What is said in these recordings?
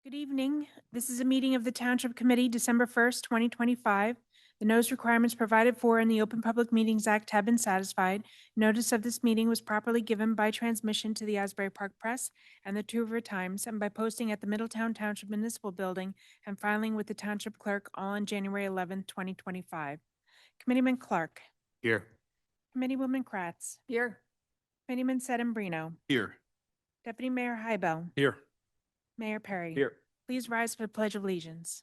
Good evening. This is a meeting of the Township Committee, December 1st, 2025. The notice requirements provided for in the Open Public Meetings Act have been satisfied. Notice of this meeting was properly given by transmission to the Asbury Park Press and the Two River Times, and by posting at the Middletown Township Municipal Building and filing with the Township Clerk all on January 11th, 2025. Committeeman Clark. Here. Committeewoman Kratz. Here. Committeeman Sedembrino. Here. Deputy Mayor Hybel. Here. Mayor Perry. Here. Please rise for the Pledge of Allegiance.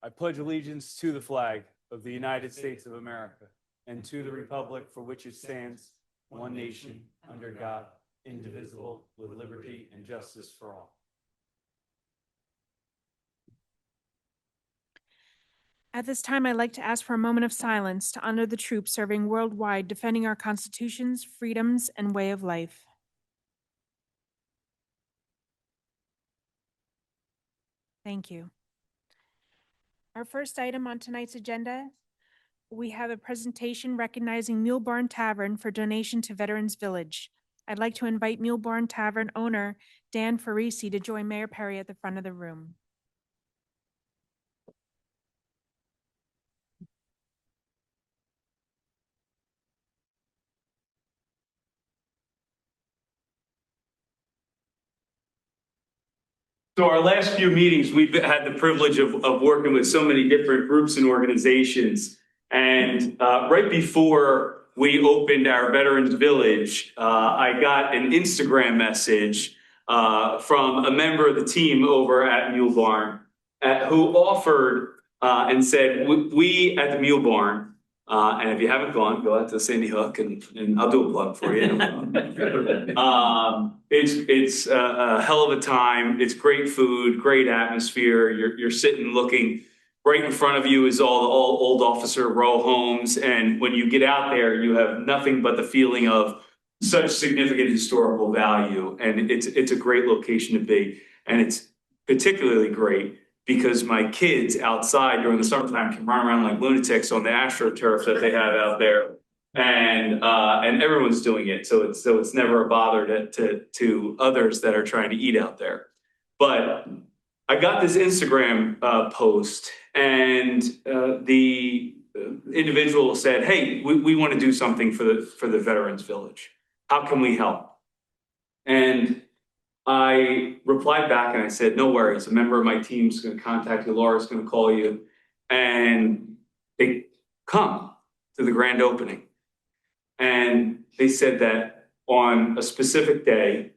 I pledge allegiance to the flag of the United States of America and to the republic for which it stands, one nation, under God, indivisible, with liberty and justice for all. At this time, I'd like to ask for a moment of silence to honor the troops serving worldwide, defending our constitutions, freedoms, and way of life. Thank you. Our first item on tonight's agenda, we have a presentation recognizing Mule Barn Tavern for donation to Veterans Village. I'd like to invite Mule Barn Tavern owner Dan Farisi to join Mayor Perry at the front of the room. So our last few meetings, we've had the privilege of working with so many different groups and organizations. And right before we opened our Veterans Village, I got an Instagram message from a member of the team over at Mule Barn who offered and said, we at the Mule Barn, and if you haven't gone, go out to Sandy Hook and I'll do a plug for you. It's a hell of a time. It's great food, great atmosphere. You're sitting looking right in front of you is all the old officer row homes. And when you get out there, you have nothing but the feeling of such significant historical value. And it's a great location to be. And it's particularly great because my kids outside during the summertime can run around like lunatics on the AstroTurf that they have out there. And everyone's doing it. So it's never a bother to others that are trying to eat out there. But I got this Instagram post and the individual said, hey, we want to do something for the Veterans Village. How can we help? And I replied back and I said, no worries. A member of my team's going to contact you. Laura's going to call you. And they come to the grand opening. And they said that on a specific day,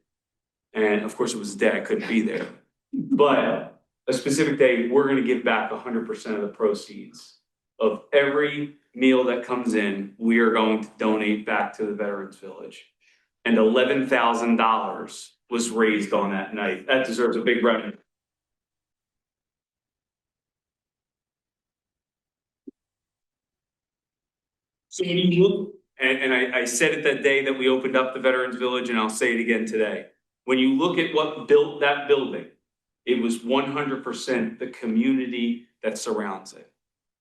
and of course it was a day I couldn't be there, but a specific day, we're going to give back 100% of the proceeds of every meal that comes in. We are going to donate back to the Veterans Village. And $11,000 was raised on that night. That deserves a big round. So when you look, and I said it that day that we opened up the Veterans Village, and I'll say it again today. When you look at what built that building, it was 100% the community that surrounds it.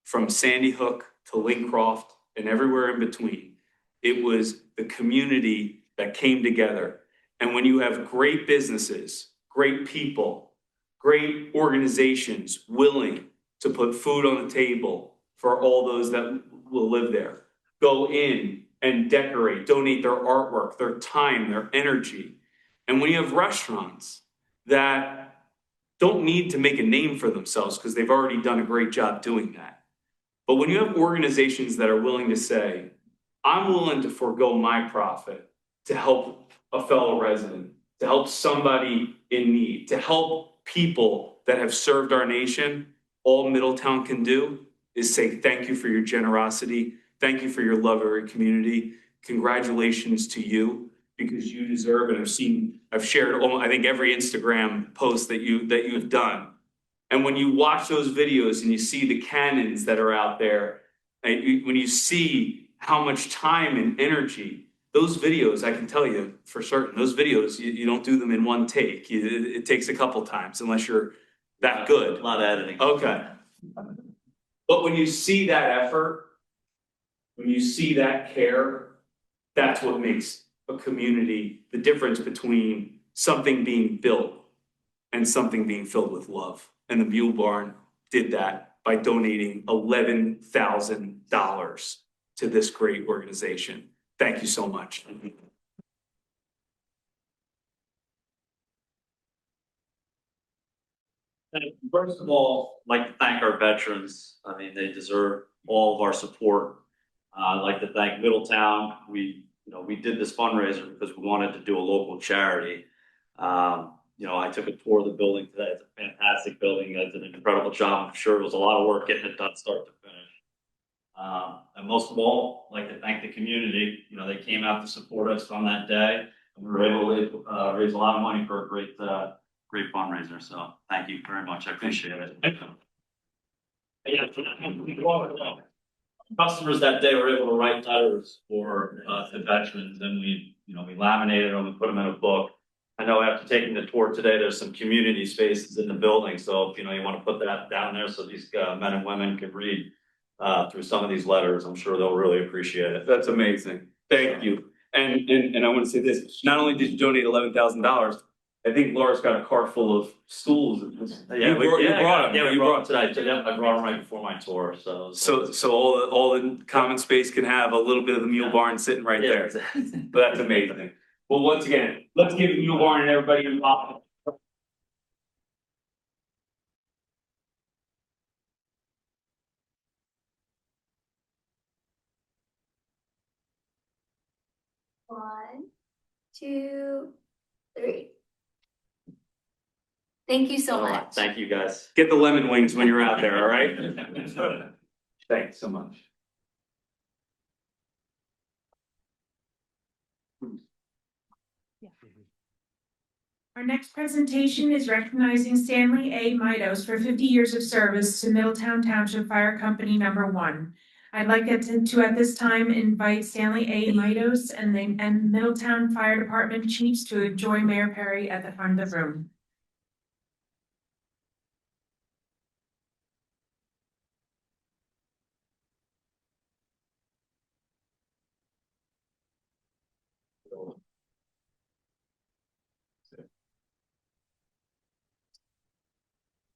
From Sandy Hook to Lincroft and everywhere in between. It was the community that came together. And when you have great businesses, great people, great organizations willing to put food on the table for all those that will live there, go in and decorate, donate their artwork, their time, their energy. And when you have restaurants that don't need to make a name for themselves because they've already done a great job doing that. But when you have organizations that are willing to say, I'm willing to forego my profit to help a fellow resident, to help somebody in need, to help people that have served our nation, all Middletown can do is say thank you for your generosity. Thank you for your love of our community. Congratulations to you because you deserve, and I've shared I think every Instagram post that you've done. And when you watch those videos and you see the cannons that are out there, and when you see how much time and energy, those videos, I can tell you for certain, those videos, you don't do them in one take. It takes a couple times unless you're that good. A lot of editing. Okay. But when you see that effort, when you see that care, that's what makes a community, the difference between something being built and something being filled with love. And the Mule Barn did that by donating $11,000 to this great organization. Thank you so much. First of all, I'd like to thank our veterans. I mean, they deserve all of our support. I'd like to thank Middletown. We did this fundraiser because we wanted to do a local charity. I took a tour of the building today. It's a fantastic building. They did an incredible job. I'm sure it was a lot of work getting it done start to finish. And most of all, I'd like to thank the community. They came out to support us on that day, and we were able to raise a lot of money for a great fundraiser. So thank you very much. I appreciate it. Customers that day were able to write letters for the veterans, and we laminated them and put them in a book. I know after taking the tour today, there's some community spaces in the building. So if you want to put that down there so these men and women can read through some of these letters, I'm sure they'll really appreciate it. That's amazing. Thank you. And I want to say this, not only did you donate $11,000, I think Laura's got a car full of stools. Yeah, we brought them. You brought them today. I brought them right before my tour. So all the common space can have a little bit of the Mule Barn sitting right there. Exactly. But that's amazing. Well, once again, let's give the Mule Barn and everybody involved. One, two, three. Thank you so much. Thank you, guys. Get the lemon wings when you're out there, all right? Thanks so much. Our next presentation is recognizing Stanley A. Midos for 50 years of service to Middletown Township Fire Company Number 1. I'd like to at this time invite Stanley A. Midos and Middletown Fire Department chiefs to join Mayor Perry at the front of the room.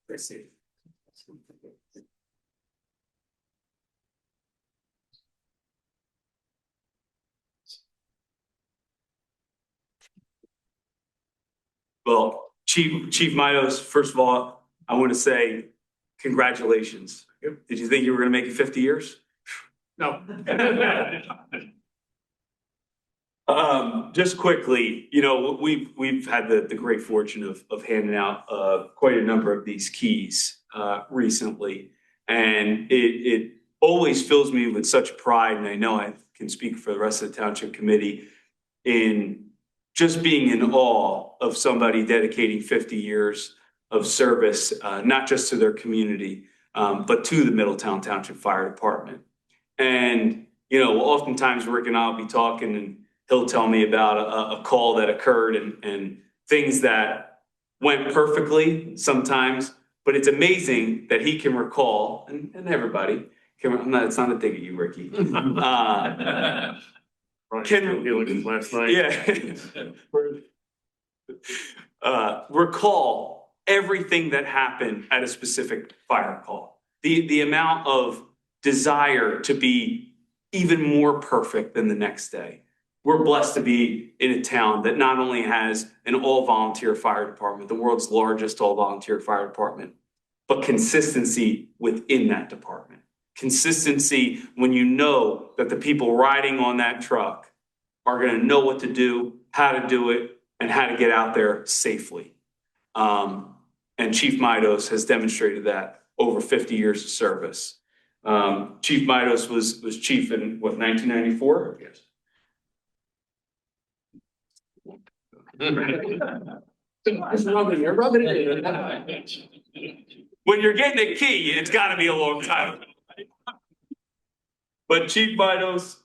Let's see. Well, Chief Midos, first of all, I want to say congratulations. Did you think you were going to make it 50 years? No. Just quickly, we've had the great fortune of handing out quite a number of these keys recently, and it always fills me with such pride, and I know I can speak for the rest of the Township Committee in just being in awe of somebody dedicating 50 years of service, not just to their community, but to the Middletown Township Fire Department. And, oftentimes Rick and I'll be talking and he'll tell me about a call that occurred and things that went perfectly sometimes, but it's amazing that he can recall, and everybody, it's not a dig at you, Ricky. Last night. Yeah. Recall everything that happened at a specific fire call. The amount of desire to be even more perfect than the next day. We're blessed to be in a town that not only has an all-volunteer fire department, the world's largest all-volunteer fire department, but consistency within that department. Consistency when you know that the people riding on that truck are going to know what to do, how to do it, and how to get out there safely. And Chief Midos has demonstrated that over 50 years of service. Chief Midos was chief in, 1994? Yes. When you're getting a key, it's got to be a long time. But Chief Midos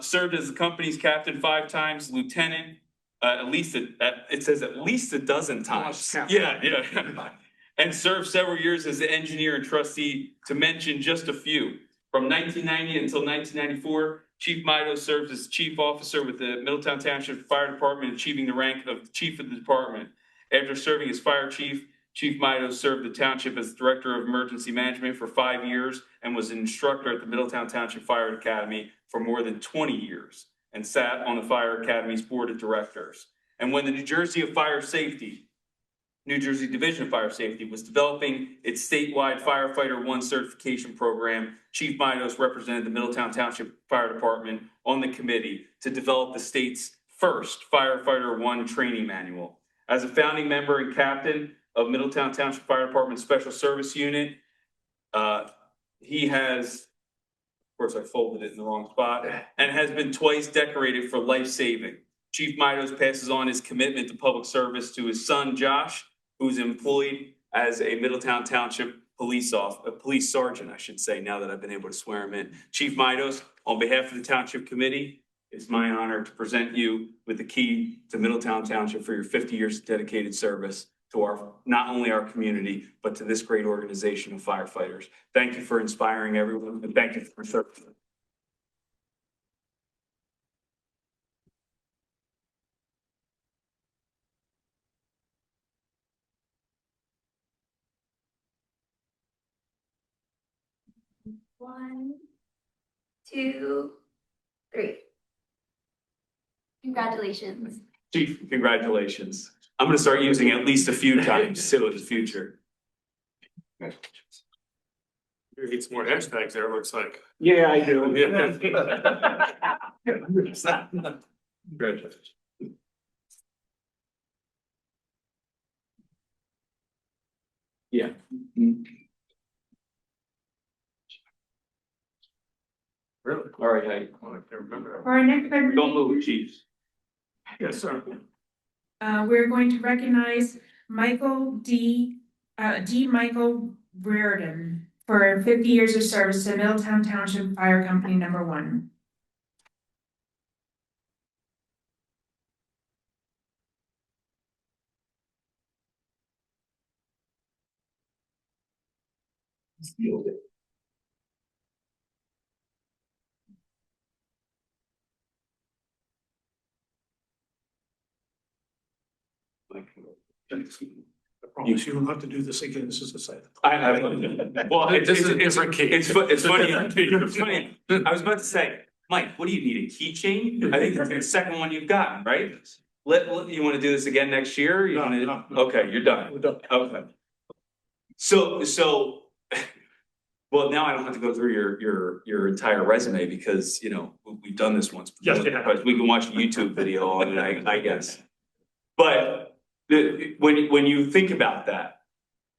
served as the company's captain 5 times, lieutenant, it says at least a dozen times. Yeah. And served several years as the engineer and trustee, to mention just a few. From 1990 until 1994, Chief Mido serves as chief officer with the Middletown Township Fire Department, achieving the rank of chief of the department. After serving as fire chief, Chief Mido served the township as director of emergency management for 5 years and was an instructor at the Middletown Township Fire Academy for more than 20 years and sat on the Fire Academy's board of directors. And when the New Jersey Division of Fire Safety was developing its statewide Firefighter 1 certification program, Chief Midos represented the Middletown Township Fire Department on the committee to develop the state's first Firefighter 1 training manual. As a founding member and captain of Middletown Township Fire Department Special Service Unit, he has, of course I folded it in the wrong spot, and has been twice decorated for life-saving. Chief Midos passes on his commitment to public service to his son, Josh, who's employed as a Middletown Township police sergeant, I should say, now that I've been able to swear him in. Chief Midos, on behalf of the Township Committee, it's my honor to present you with the key to Middletown Township for your 50 years of dedicated service to our, not only our community, but to this great organization of firefighters. Thank you for inspiring everyone, and thank you for serving. One, two, three. Congratulations. Chief, congratulations. I'm gonna start using it at least a few times still in the future. You need some more hashtags there, it looks like. Yeah, I do. Congratulations. Yeah. Really? All right, hey, Oh, I can't remember. For our next don't presentation, move, chiefs. Yes, sir. we're going to recognize Michael Brereton for 50 years of service to Middletown Township Fire Company Number 1. I promise you don't have to do this again, this is the same. Well, This is a different key. It's funny, it's funny. I was about to say, Mike, what do you need, a keychain? I think it's the second one you've gotten, right? You wanna do this again next year? You No, wanna- no. Okay, you're done. We're done. Okay. So, well, now I don't have to go through your entire resume because, you know, we've done this once. Yes, you have. But we can watch a YouTube video on it, I guess. But when you think about that,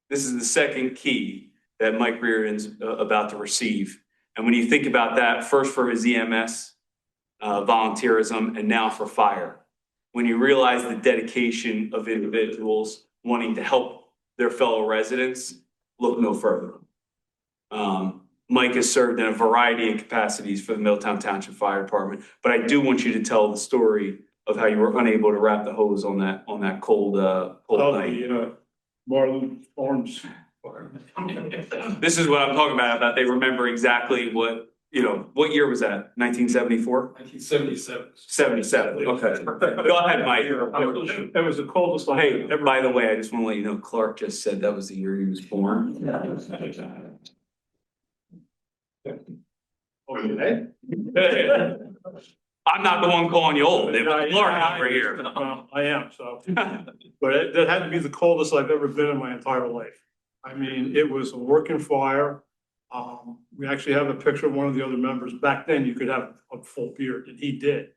this is the second key that Mike Reardon's about to receive. And when you think about that, first for his EMS, volunteerism, and now for fire, when you realize the dedication of individuals wanting to help their fellow residents, look no further. Mike has served in a variety of capacities for the Middletown Township Fire Department, but I do want you to tell the story of how you were unable to wrap the hose on that cold night. Marlon Farms. This is what I'm talking about they remember exactly what year was that? 1974? 1977. 77, okay. Go ahead, Mike. It was the coldest. Hey, by the way, I just want to let you know, Clark just said that was the year he was born. Okay. I'm not the one calling you old, it was Clark over here. Well, I am, so. But that had to be the coldest I've ever been in my entire life. I mean, it was a working fire. We actually have a picture of one of the other members. Back then, you could have a full beard, and he did.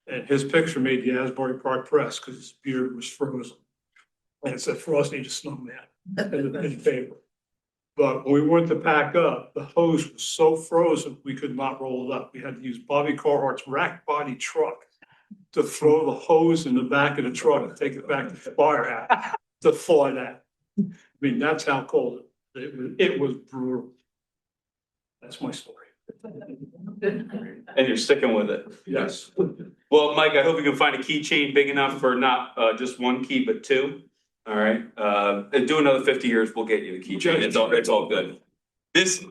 And his picture made the Asbury Park Press because his beard was frozen. And it said Frosty the Snowman in the paper. But when we went to pack up, the hose was so frozen, we could not roll it up. We had to use Bobby Carhart's rack body truck to throw the hose in the back of the truck and take it back to the fire house to thaw it out. I mean, that's how cold it was brutal. That's my story. And you're sticking with it. Yes. Well, Mike, I hope you can find a keychain big enough for not just one key, but two. All right, and do another 50 years, we'll get you the keychain. It's all good. This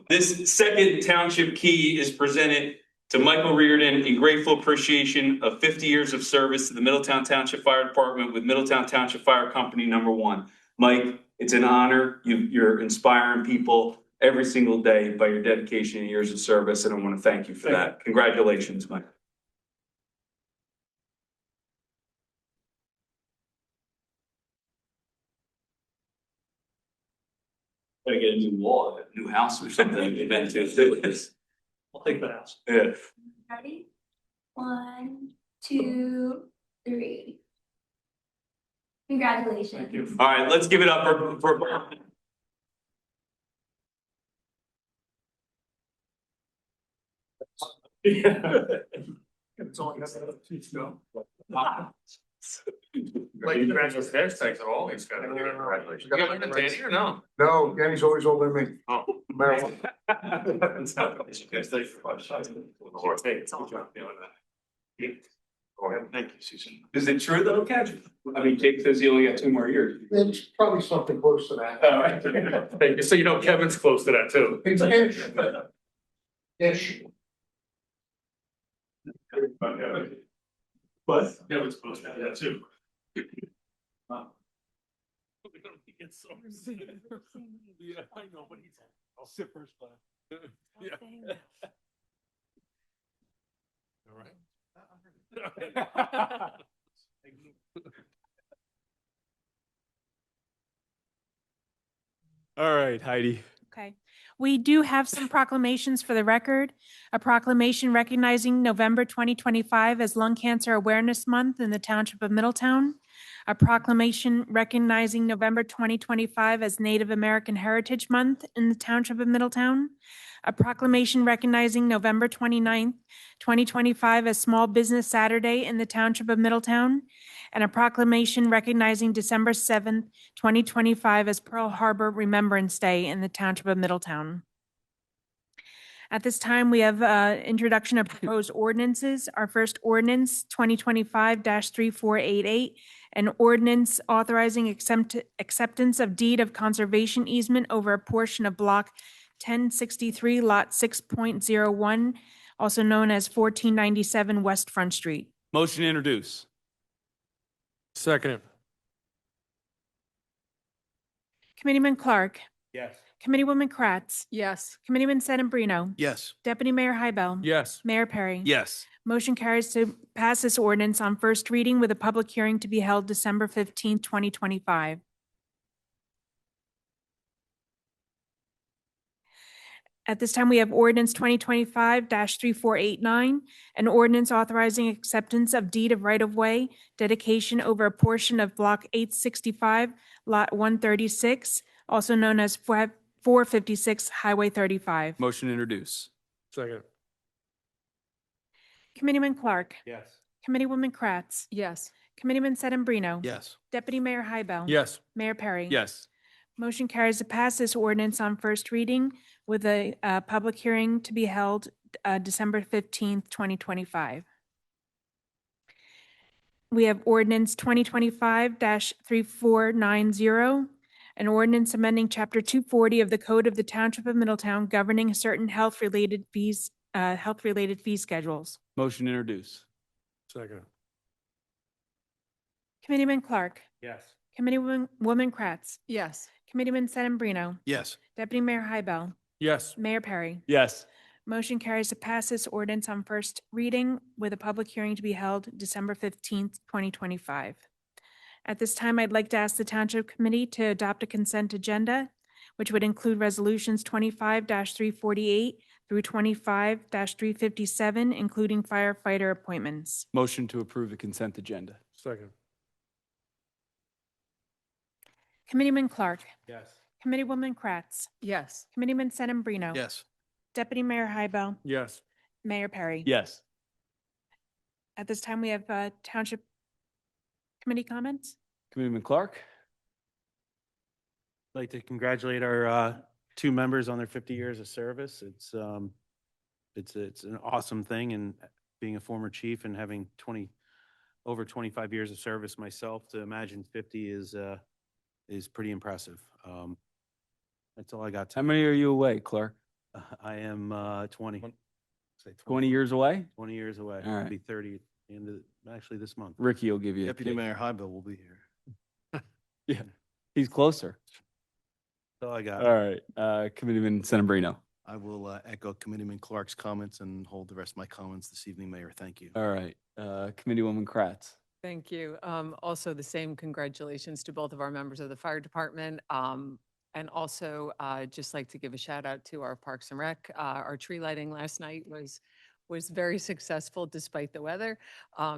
second township key is presented To Michael Reardon, in grateful appreciation of 50 years of service to the Middletown Township Fire Department with Middletown Township Fire Company #1. Mike, it's an honor. You're inspiring people every single day by your dedication and years of service, and I want to thank you for that. Congratulations, Mike. Gotta get a new wall, a new house or something. You've been to. I'll take the house. Yeah. Ready? 1, 2, 3. Congratulations. Thank you. All right, let's give it up for. It's all got to teach go. Like congratulations, hashtags are always got to give it congratulations. You got one to Danny or no? No, Danny's always older than me. Oh. Maryland. Thanks for watching. Hey, it's all about feeling that. Go ahead. Thank you, Susan. Is it true though, Ken? I mean, Jake says he only got 2 more years. It's probably something close to that. All right. Thank you. So you know Kevin's close to that too. It's ish. Ish. But Kevin's close to that too. Yeah, I know, but I'll sit first class. Yeah. All right. All right, Heidi. Okay. We do have some proclamations for the record. A proclamation recognizing November 2025 as Lung Cancer Awareness Month in the Township of Middletown. A proclamation recognizing November 2025 as Native American Heritage Month in the Township of Middletown. A proclamation recognizing November 29th, 2025 as Small Business Saturday in the Township of Middletown. And a proclamation recognizing December 7th, 2025 as Pearl Harbor Remembrance Day in the Township of Middletown. At this time, we have introduction of proposed ordinances. Our first ordinance, 2025-3488, an ordinance authorizing acceptance of deed of conservation easement over a portion of Block 1063, Lot 6.01, also known as 1497 West Front Street. Motion to introduce. Second. Committeeman Clark. Yes. Committeewoman Kratz. Yes. Committeeman Sedambrino. Yes. Deputy Mayor Hybel. Yes. Mayor Perry. Yes. Motion carries to pass this ordinance on first reading with a public hearing to be held December 15th, 2025. At this time, we have ordinance 2025-3489, an ordinance authorizing acceptance of deed of right-of-way dedication over a portion of Block 865, Lot 136, also known as 456 Highway 35. Motion to introduce. Second. Committeeman Clark. Yes. Committeewoman Kratz. Yes. Committeeman Sedambrino. Yes. Deputy Mayor Hybel. Yes. Mayor Perry. Yes. Motion carries to pass this ordinance on first reading with a public hearing to be held December 15th, 2025. We have ordinance 2025-3490, an ordinance amending Chapter 240 of the Code of the Township of Middletown governing certain health-related fee schedules. Motion to introduce. Second. Committeeman Clark. Yes. Committeewoman Kratz. Yes. Committeeman Sedambrino. Yes. Deputy Mayor Hybel. Yes. Mayor Perry. Yes. Motion carries to pass this ordinance on first reading with a public hearing to be held December 15th, 2025. At this time, I'd like to ask the Township Committee to adopt a consent agenda, which would include resolutions 25-348 through 25-357, including firefighter appointments. Motion to approve the consent agenda. Second. Committeeman Clark. Yes. Committeewoman Kratz. Yes. Committeeman Sedambrino. Yes. Deputy Mayor Hybel. Yes. Mayor Perry. Yes. At this time, we have Township Committee comments. Committeeman Clark. I'd like to congratulate our 2 members on their 50 years of service. It's an awesome thing, and being a former chief and having over 25 years of service myself, to imagine 50 is pretty impressive. That's all I got. How many are you away, Clark? I am 20. say 20 years away? 20 years away. All It'll right. be 30 at the end of, actually this month. Ricky will give you a Deputy kick. Mayor Hybel will be here. Yeah, he's closer. That's all I got. All right, Committeeman Senabrino. I will echo Committeeman Clark's comments and hold the rest of my comments this evening, Mayor. Thank you. All right, Committeewoman Kratz. Thank you. Also, the same congratulations to both of our members of the fire department. And also, just like to give a shout out to our Parks and Rec. Our tree lighting last night was very successful despite the weather.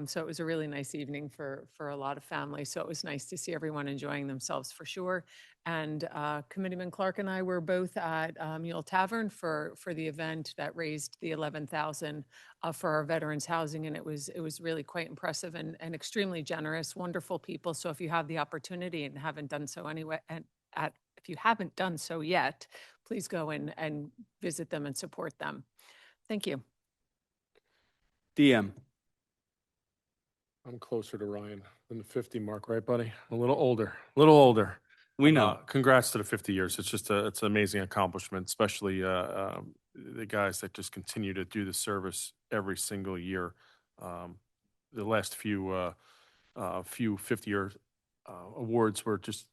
So it was a really nice evening for a lot of families. So it was nice to see everyone enjoying themselves for sure. And Committeeman Clark and I were both at Mule Tavern for the event that raised the 11,000 for our veterans housing, and it was really quite impressive and extremely generous, wonderful people. So if you have the opportunity and haven't done so anyway, if you haven't done so yet, please go and visit them and support them. Thank you. DM. I'm closer to Ryan than the 50 mark, right, buddy? A little older. We know. Congrats to the 50 years. It's just it's an amazing accomplishment, especially the guys that just continue to do the service every single year. The last few 50-year awards were just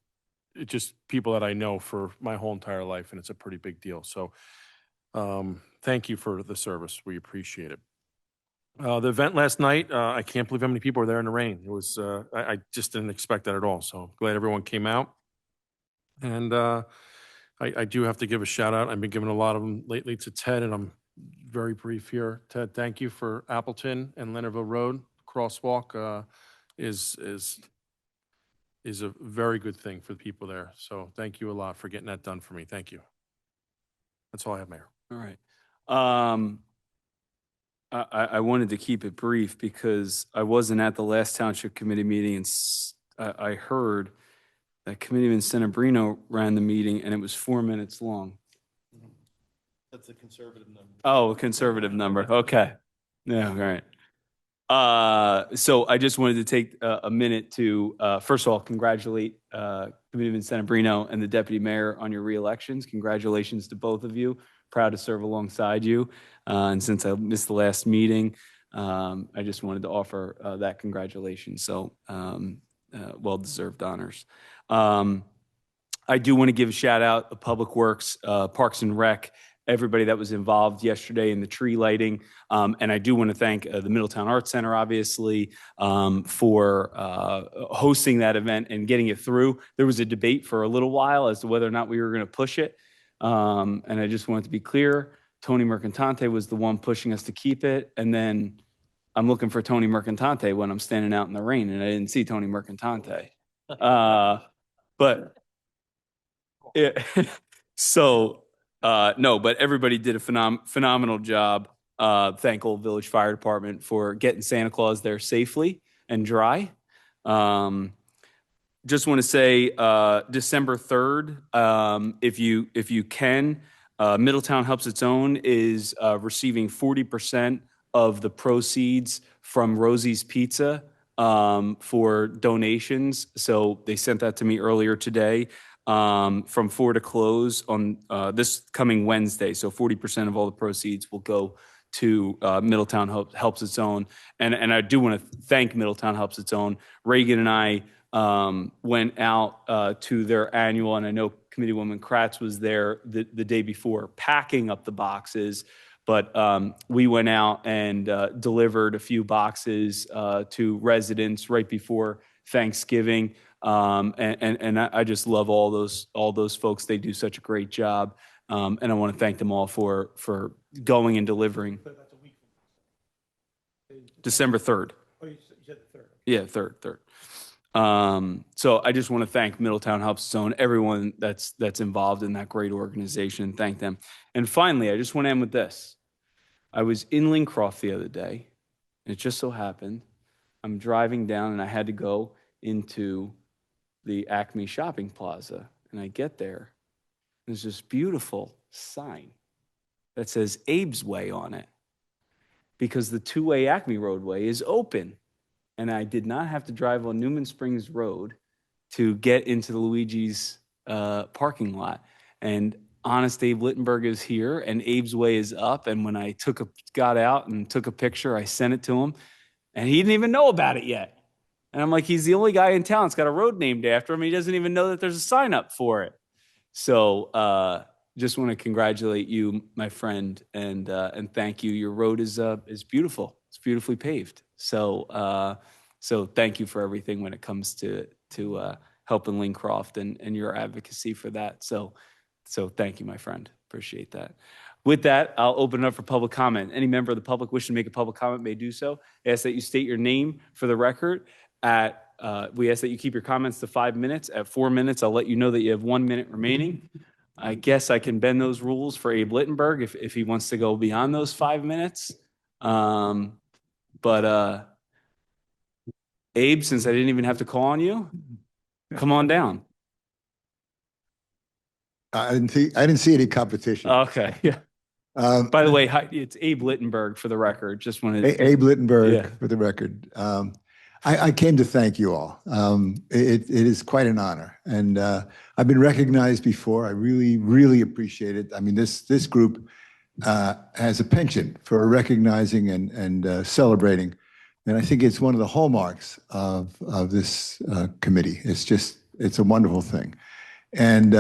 people that I know for my whole entire life, and it's a pretty big deal. So thank you for the service. We appreciate it. The event last night, I can't believe how many people were there in the rain. It was, I just didn't expect that at all. So glad everyone came out. And I do have to give a shout out. I've been giving a lot of them lately to Ted, and I'm very brief here. Ted, thank you for Appleton and Leonardville Road crosswalk. Is a very good thing for the people there. So thank you a lot for getting that done for me. Thank you. That's all I have, Mayor. All right. I wanted to keep it brief because I wasn't at the last Township Committee meeting, and I heard that Committeeman Senabrino ran the meeting, and it was 4 minutes long. That's a conservative number. Oh, a conservative number. Okay. Yeah, all right. So I just wanted to take a minute to, first of all, congratulate Committeeman Senabrino and the Deputy Mayor on your re-elections. Congratulations to both of you. Proud to serve alongside you. And since I missed the last meeting, I just wanted to offer that congratulations. So well-deserved honors. I do want to give a shout out to Public Works, Parks and Rec, everybody that was involved yesterday in the tree lighting. And I do want to thank the Middletown Arts Center, obviously, for hosting that event and getting it through. There was a debate for a little while as to whether or not we were going to push it. And I just wanted to be clear, Tony Mercantante was the one pushing us to keep it. And then I'm looking for Tony Mercantante when I'm standing out in the rain, and I didn't see Tony Mercantante. But yeah, so no, but everybody did a phenomenal job. Thank Old Village Fire Department for getting Santa Claus there safely and dry. Just want to say December 3rd, if you can, Middletown Helps Its Own is receiving 40% of the proceeds from Rosie's Pizza for donations. So they sent that to me earlier today. From 4 to close on this coming Wednesday. So 40% of all the proceeds will go to Middletown Helps Its Own. And I do want to thank Middletown Helps Its Own. Reagan and I went out to their annual, and I know Committeewoman Kratz was there the day before packing up the boxes. But we went out and delivered a few boxes to residents right before Thanksgiving. And I just love all those folks. They do such a great job. And I want to thank them all for going and delivering. December 3rd. Oh, you said the 3rd. Yeah, 3rd. So I just want to thank Middletown Helps Its Own, everyone that's involved in that great organization. Thank them. And finally, I just want to end with this. I was in Lincroft the other day, and it just so happened I'm driving down, and I had to go into the Acme Shopping Plaza, and I get there. There's this beautiful sign that says Abe's Way on it because the two-way Acme roadway is open. And I did not have to drive on Newman Springs Road to get into the Luigi's parking lot. And Honest Abe Littenberg is here and Abe's Way is up. And when I got out and took a picture, I sent it to him and he didn't even know about it yet. And I'm like, he's the only guy in town that's got a road named after him. He doesn't even know that there's a sign up for it. So just want to congratulate you, my friend, and thank you. Your road is beautiful. It's beautifully paved. So thank you for everything when it comes to helping Lincroft and your advocacy for that. So thank you, my friend. Appreciate that. With that, I'll open it up for public comment. Any member of the public wishing to make a public comment may do so. I ask that you state your name for the record. We ask that you keep your comments to 5 minutes. At 4 minutes, I'll let you know that you have 1 minute remaining. I guess I can bend those rules for Abe Littenberg if he wants to go beyond those 5 minutes. But Abe, since I didn't even have to call on you, come on down. I didn't see any competition. Okay. Yeah. By the way, hi, it's Abe Littenberg for the record. Just wanted Abe Littenberg Yeah. for the record. I came to thank you all. It is quite an honor, and I've been recognized before. I really, really appreciate it. I mean, this group has a penchant for recognizing and celebrating, and I think it's one of the hallmarks of this committee. It's a wonderful thing, and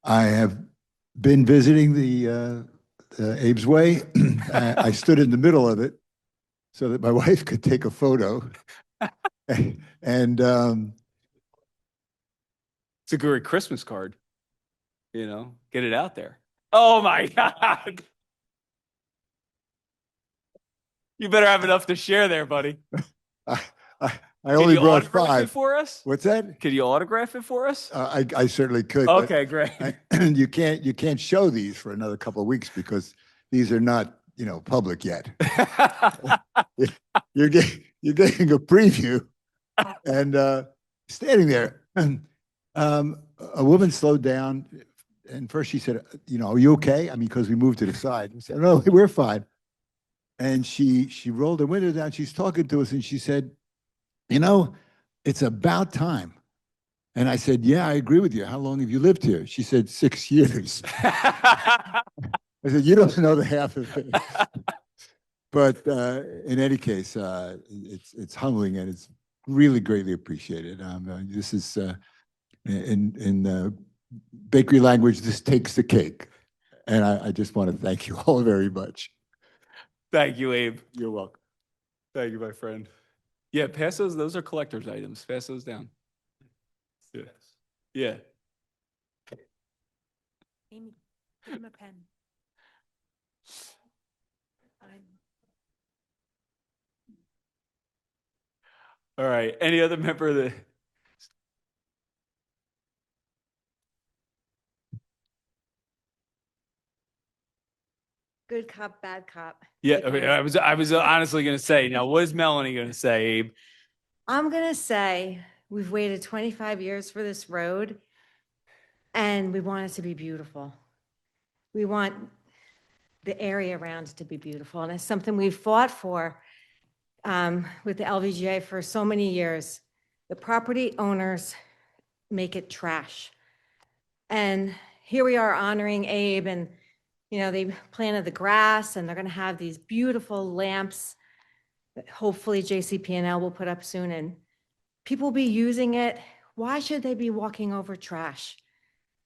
I have been visiting the Abe's Way. I stood in the middle of it so that my wife could take a photo. And it's a great Christmas card. You know, get it out there. Oh my God. You better have enough to share there, buddy. I only brought autograph 5. it for us? What's that? Could you autograph it for us? I certainly could. but Okay, great. you can't show these for another couple of weeks because these are not public yet. You're getting a preview, and standing there, a woman slowed down, and first she said, "Are you okay?" I mean, because we moved to the side. We said, "No, we're fine." And she rolled her window down. She's talking to us, and she said, "It's about time." And I said, "Yeah, I agree with you. How long have you lived here?" She said, 6 years. I said, "You don't know the half of it." But in any case, it's humbling and it's really greatly appreciated. This is, in bakery language, this takes the cake. And I just want to thank you all very much. Thank you, Abe. You're welcome. Thank you, my friend. Yeah, pass those. Those are collector's items. Pass those down. Yeah. Yeah. Amy, give him a pen. All right. Any other member of the? Good cop, bad cop. Yeah, I was honestly going to say. Now, what is Melanie going to say, Abe? I'm going to say we've waited 25 years for this road and we want it to be beautiful. We want the area around it to be beautiful. And it's something we've fought for with the LVGA for so many years. The property owners make it trash. And here we are honoring Abe, and they planted the grass and they're going to have these beautiful lamps that hopefully JCP&L will put up soon, and people will be using it. Why should they be walking over trash?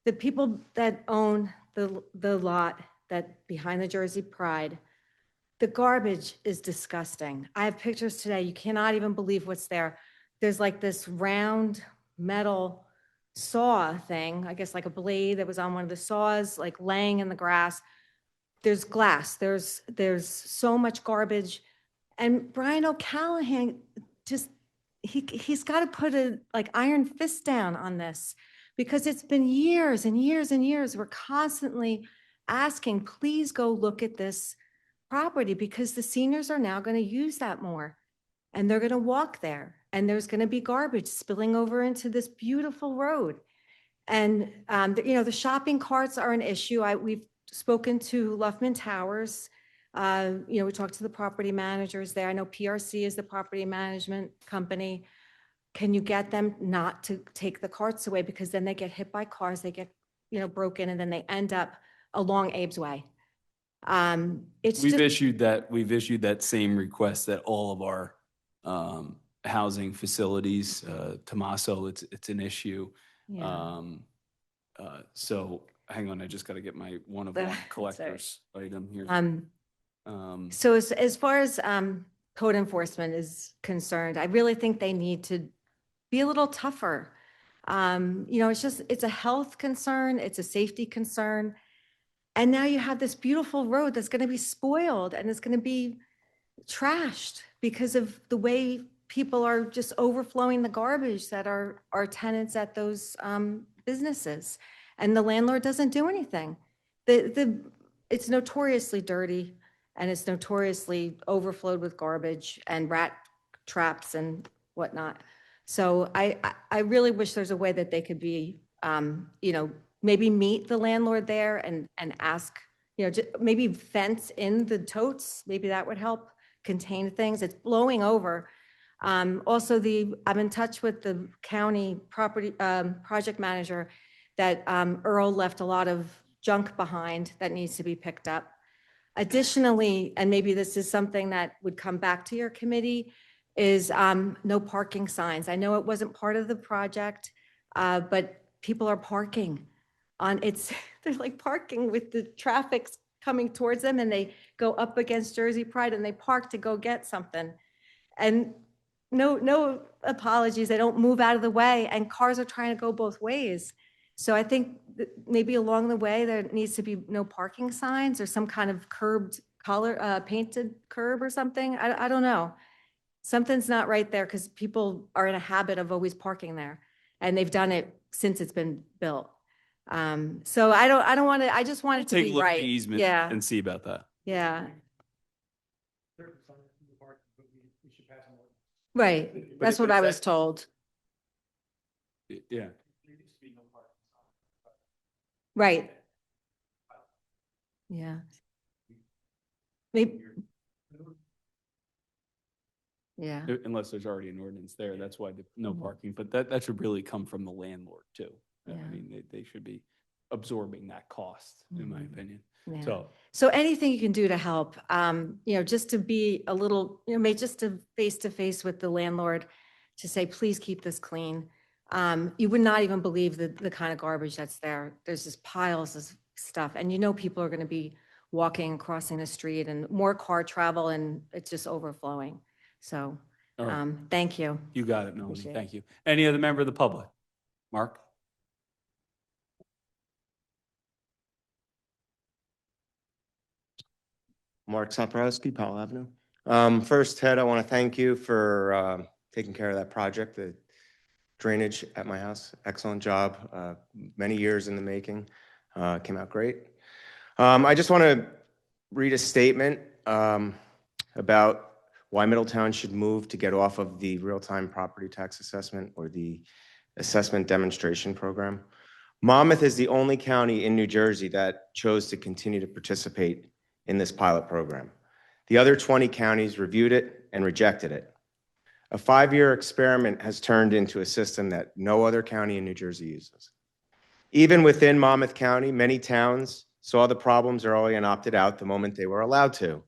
The people that own the lot that behind the Jersey Pride, the garbage is disgusting. I have pictures today. You cannot even believe what's there. There's like this round metal saw thing, I guess like a blade that was on one of the saws, like laying in the grass. There's glass. There's so much garbage. And Brian O'Callahan he's got to put a iron fist down on this, because it's been years and years and years. We're constantly asking, please go look at this property, because the seniors are now going to use that more and they're going to walk there, and there's going to be garbage spilling over into this beautiful road. And the shopping carts are an issue. We've spoken to Luffman Towers. We talked to the property managers there. I know PRC is the property management company. Can you get them not to take the carts away, because then they get hit by cars, they get broken and then they end up along Abe's Way. It's We've just, issued that same request at all of our housing facilities. Tommaso, it's an issue. yeah. So hang on, I just got to get my one of That's one all right. collector's item here. So as far as code enforcement is concerned, I really think they need to be a little tougher. It's a health concern, it's a safety concern. And now you have this beautiful road that's going to be spoiled and it's going to be trashed because of the way people are just overflowing the garbage that are tenants at those businesses. And the landlord doesn't do anything. It's notoriously dirty and it's notoriously overflowed with garbage and rat traps and whatnot. So I really wish there's a way that they could be, maybe meet the landlord there and ask, maybe fence in the totes. Maybe that would help contain things. It's blowing over. Also, I'm in touch with the county property project manager that Earl left a lot of junk behind that needs to be picked up. Additionally, and maybe this is something that would come back to your committee, is no parking signs. I know it wasn't part of the project, but people are parking they're like parking with the traffic coming towards them and they go up against Jersey Pride and they park to go get something. And no apologies, they don't move out of the way and cars are trying to go both ways. So I think maybe along the way there needs to be no parking signs or some kind of curbed color, painted curb or something. I don't know. Something's not right there because people are in a habit of always parking there and they've done it since it's been built. So I don't want to, I just want it to Take a be look at right. the easement Yeah, and see about that. yeah, right. But That's it- what but I it's was told. Yeah. Right. Yeah. Maybe. Yeah. Unless there's already an ordinance there, that's why the no parking, but that should really come from the landlord too. I Yeah. mean, they should be absorbing that cost, in my opinion. Yeah. So anything you can do to help, just to be a little, just to face with the landlord to say, please keep this clean. You would not even believe the kind of garbage that's there. There's just piles of stuff and people are going to be walking, crossing the street and more car travel and it's just overflowing. So, All right. thank you. You got it, Melanie. Appreciate it. Thank you. Any other member of the public? Mark? Mark Saprowski, Powell Avenue. First, Ted, I want to thank you for taking care of that project, the drainage at my house. Excellent job. Many years in the making. Came out great. I just want to read a statement about why Middletown should move to get off of the real-time property tax assessment or the assessment demonstration program. Monmouth is the only county in New Jersey that chose to continue to participate in this pilot program. The other 20 counties reviewed it and rejected it. A 5-year experiment has turned into a system that no other county in New Jersey uses. Even within Monmouth County, many towns saw the problems early and opted out the moment they were allowed to.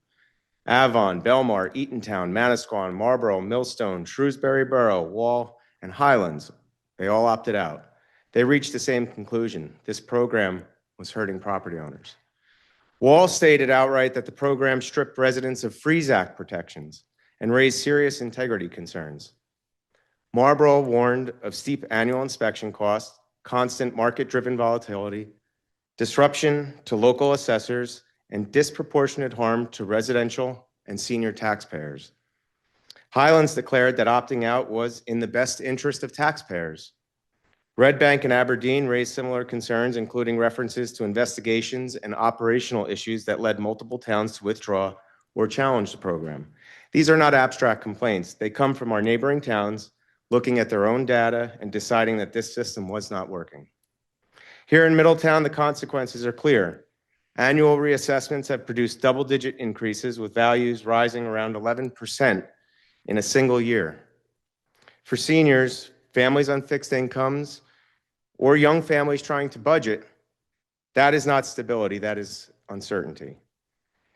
Avon, Belmar, Eatontown, Manasquan, Marlborough, Millstone, Shrewsbury Borough, Wall, and Highlands, they all opted out. They reached the same conclusion. This program was hurting property owners. Wall stated outright that the program stripped residents of Freeze Act protections and raised serious integrity concerns. Marlborough warned of steep annual inspection costs, constant market-driven volatility, disruption to local assessors, and disproportionate harm to residential and senior taxpayers. Highlands declared that opting out was in the best interest of taxpayers. Red Bank and Aberdeen raised similar concerns, including references to investigations and operational issues that led multiple towns to withdraw or challenge the program. These are not abstract complaints. They come from our neighboring towns looking at their own data and deciding that this system was not working. Here in Middletown, the consequences are clear. Annual reassessments have produced double-digit increases with values rising around 11% in a single year. For seniors, families on fixed incomes, or young families trying to budget, That is not stability, that is uncertainty.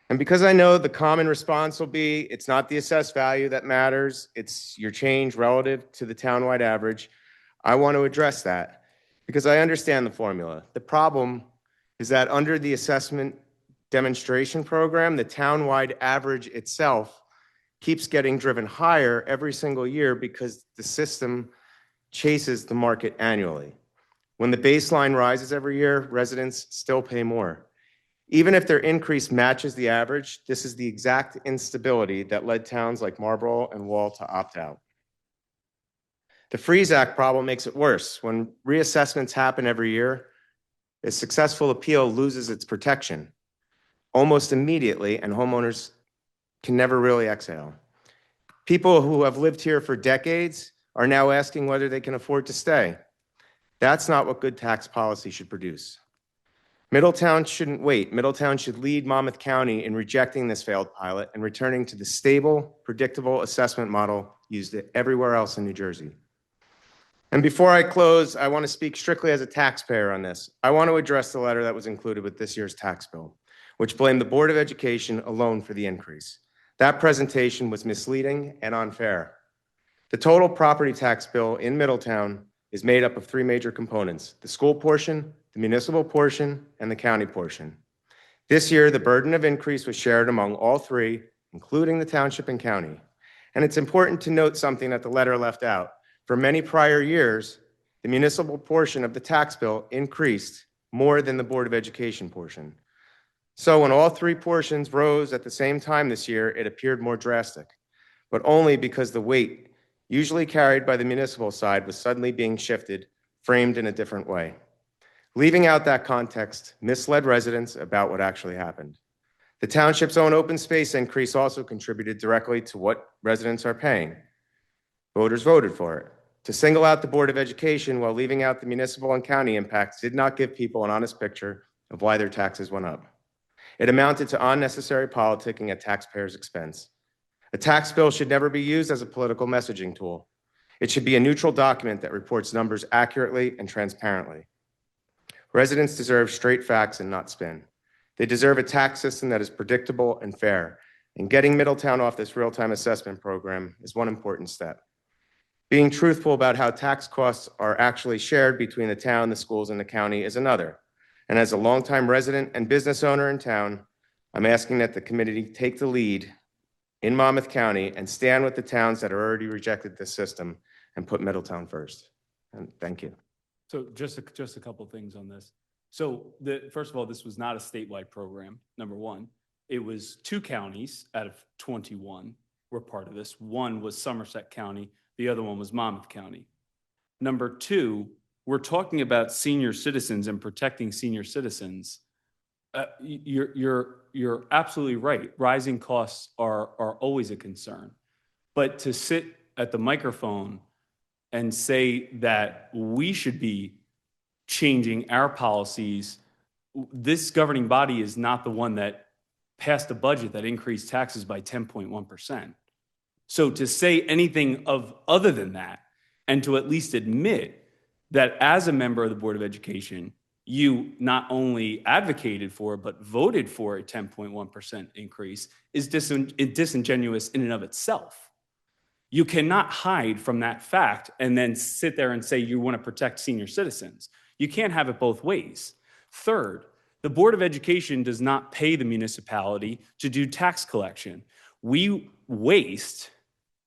And because I know the common response will be, it's not the assessed value that matters, it's your change relative to the townwide average, I want to address that because I understand the formula. The problem is that under the assessment demonstration program, the townwide average itself keeps getting driven higher every single year because the system chases the market annually. When the baseline rises every year, residents still pay more. Even if their increase matches the average, this is the exact instability that led towns like Marlborough and Wall to opt out. The Freeze Act problem makes it worse. When reassessments happen every year, a successful appeal loses its protection almost immediately, and homeowners can never really exhale. People who have lived here for decades are now asking whether they can afford to stay. That's not what good tax policy should produce. Middletown shouldn't wait. Middletown should lead Monmouth County in rejecting this failed pilot and returning to the stable, predictable assessment model used everywhere else in New Jersey. And before I close, I want to speak strictly as a taxpayer on this. I want to address the letter that was included with this year's tax bill, which blamed the Board of Education alone for the increase. That presentation was misleading and unfair. The total property tax bill in Middletown is made up of three major components: the school portion, the municipal portion, and the county portion. This year, the burden of increase was shared among all three, including the township and county. And it's important to note something that the letter left out. For many prior years, the municipal portion of the tax bill increased more than the Board of Education portion. So when all three portions rose at the same time this year, it appeared more drastic, but only because the weight usually carried by the municipal side was suddenly being shifted, framed in a different way. Leaving out that context misled residents about what actually happened. The township's own open space increase also contributed directly to what residents are paying. Voters voted for it. To single out the Board of Education while leaving out the municipal and county impacts did not give people an honest picture of why their taxes went up. It amounted to unnecessary politicking at taxpayers' expense. A tax bill should never be used as a political messaging tool. It should be a neutral document that reports numbers accurately and transparently. Residents deserve straight facts and not spin. They deserve a tax system that is predictable and fair, and getting Middletown off this real-time assessment program is one important step. Being truthful about how tax costs are actually shared between the town, the schools, and the county is another. And as a longtime resident and business owner in town, I'm asking that the committee take the lead in Monmouth County and stand with the towns that have already rejected this system and put Middletown first. And thank you. So just a couple things on this. So first of all, this was not a statewide program, number one. It was 2 counties out of 21 were part of this. One was Somerset County, the other one was Monmouth County. Number 2, we're talking about senior citizens and protecting senior citizens. You're absolutely right. Rising costs are always a concern. But to sit at the microphone and say that we should be changing our policies, this governing body is not the one that passed a budget that increased taxes by 10.1%. So to say anything other than that, and to at least admit that as a member of the Board of Education, you not only advocated for, but voted for a 10.1% increase is disingenuous in and of itself. You cannot hide from that fact and then sit there and say you want to protect senior citizens. You can't have it both ways. Third, the Board of Education does not pay the municipality to do tax collection. We waste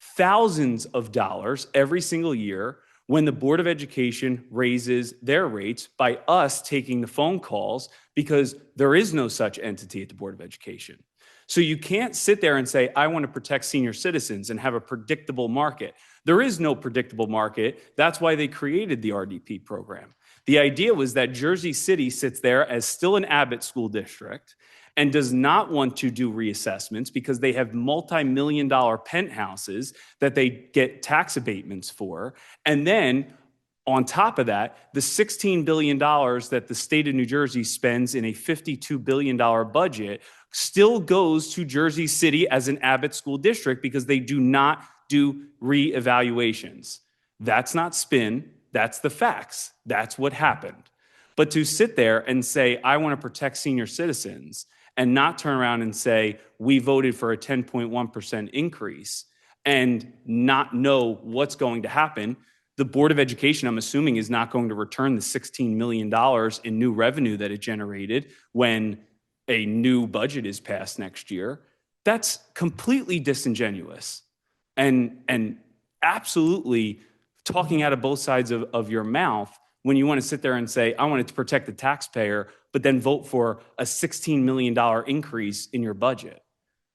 thousands of dollars every single year when the Board of Education raises their rates by us taking the phone calls because there is no such entity at the Board of Education. So you can't sit there and say, I want to protect senior citizens and have a predictable market. There is no predictable market. That's why they created the RDP program. The idea was that Jersey City sits there as still an Abbott school district and does not want to do reassessments because they have multi-million-dollar penthouses that they get tax abatements for. And then on top of that, the $16 billion that the state of New Jersey spends in a $52 billion budget still goes to Jersey City as an Abbott school district because they do not do reevaluations. That's not spin. That's the facts. That's what happened. But to sit there and say, I want to protect senior citizens and not turn around and say, we voted for a 10.1% increase and not know what's going to happen. The Board of Education, I'm assuming, is not going to return the $16 million in new revenue that it generated when a new budget is passed next year. That's completely disingenuous and absolutely talking out of both sides of your mouth when you want to sit there and say, I want it to protect the taxpayer, but then vote for a $16 million increase in your budget.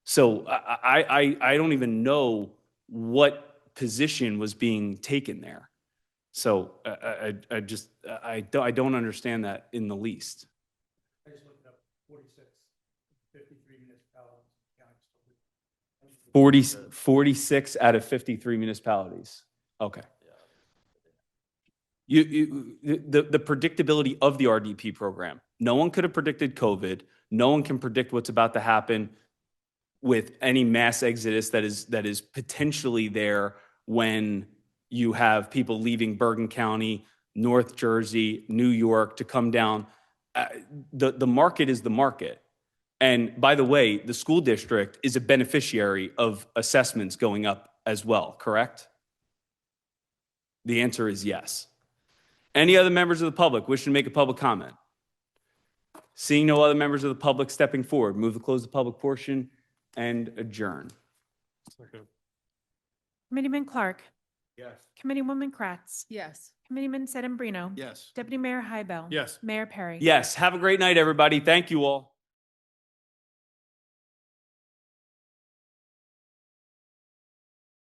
So I don't even know what position was being taken there. So I don't understand that in the least. I just looked up 46, 53 municipalities. 46 out of 53 municipalities. Okay. The predictability of the RDP program. No one could have predicted COVID. No one can predict what's about to happen with any mass exodus that is potentially there when you have people leaving Bergen County, North Jersey, New York to come down. The market is the market. And by the way, the school district is a beneficiary of assessments going up as well, correct? The answer is yes. Any other members of the public wishing to make a public comment? Seeing no other members of the public stepping forward, move to close the public portion and adjourn. Committeeman Clark. Yes. Committeewoman Kratz. Yes. Committeeman Sedambrino. Yes. Deputy Mayor Hybel. Yes. Mayor Perry. Yes, have a great night, everybody. Thank you all.